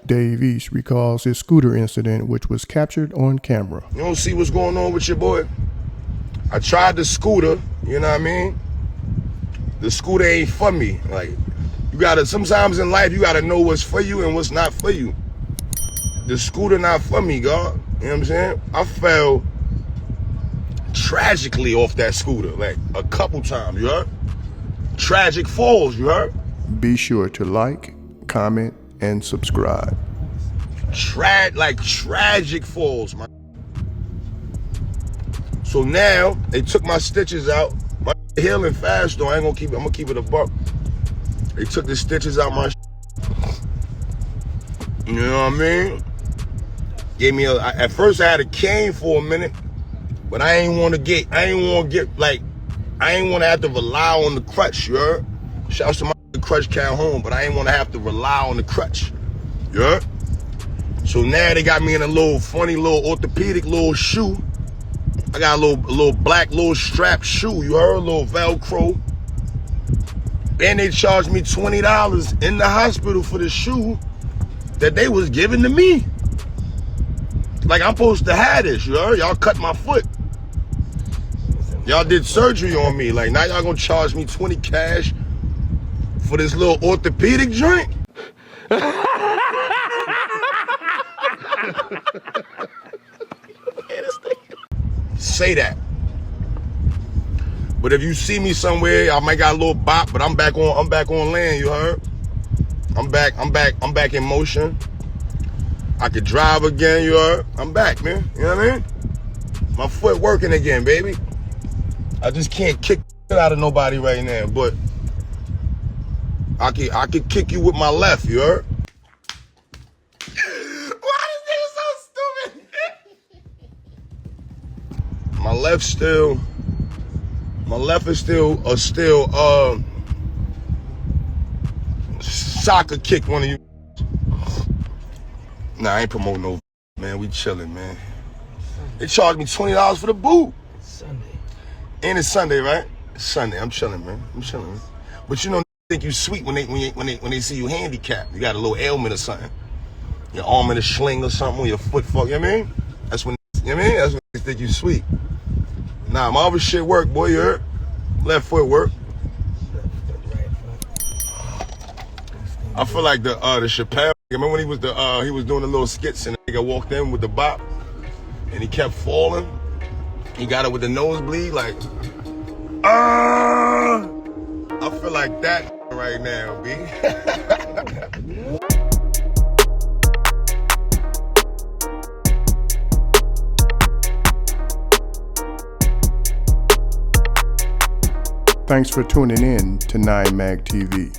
Dave East recalls his scooter incident, which was captured on camera. You don't see what's going on with your boy? I tried the scooter, you know what I mean? The scooter ain't for me. Like, you gotta, sometimes in life, you gotta know what's for you and what's not for you. The scooter not for me, God. You know what I'm saying? I fell tragically off that scooter, like a couple times, you heard? Tragic falls, you heard? Be sure to like, comment, and subscribe. Tragic falls, man. So now they took my stitches out. My healing fast though. I'm gonna keep it a buck. They took the stitches out my. You know what I mean? Gave me at first I had a cane for a minute, but I ain't want to have to rely on the crutch, you heard? Shouts to my crutch cat home, but I ain't want to have to rely on the crutch, you heard? So now they got me in a little funny little orthopedic little shoe. I got a little black little strap shoe, you heard? A little Velcro. And they charged me $20 in the hospital for the shoe that they was giving to me. Like I'm supposed to have this, you heard? Y'all cut my foot. Y'all did surgery on me. Like now y'all gonna charge me 20 cash for this little orthopedic joint? Say that. But if you see me somewhere, I might got a little bop, but I'm back on land, you heard? I'm back in motion. I could drive again, you heard? I'm back, man. You know what I mean? My foot working again, baby. I just can't kick out of nobody right now, but I could kick you with my left, you heard? Why is this so stupid? My left is still soccer kick one of you. Nah, I ain't promoting no, man. We chilling, man. They charged me $20 for the boot. It's Sunday. And it's Sunday, right? It's Sunday. I'm chilling, man. I'm chilling, man. But you know, think you sweet when they see you handicapped. You got a little ailment or something. Your arm in a sling or something, or your foot fuck. You know what I mean? That's when That's when they think you sweet. Nah, my other shit work, boy. You heard? Left foot work. I feel like the Chappelle. Remember when he was doing the little skits and the nigga walked in with the bop and he kept falling. He got it with the nosebleed, like, I feel like that right now, B. Thanks for tuning in to 9 Mag TV.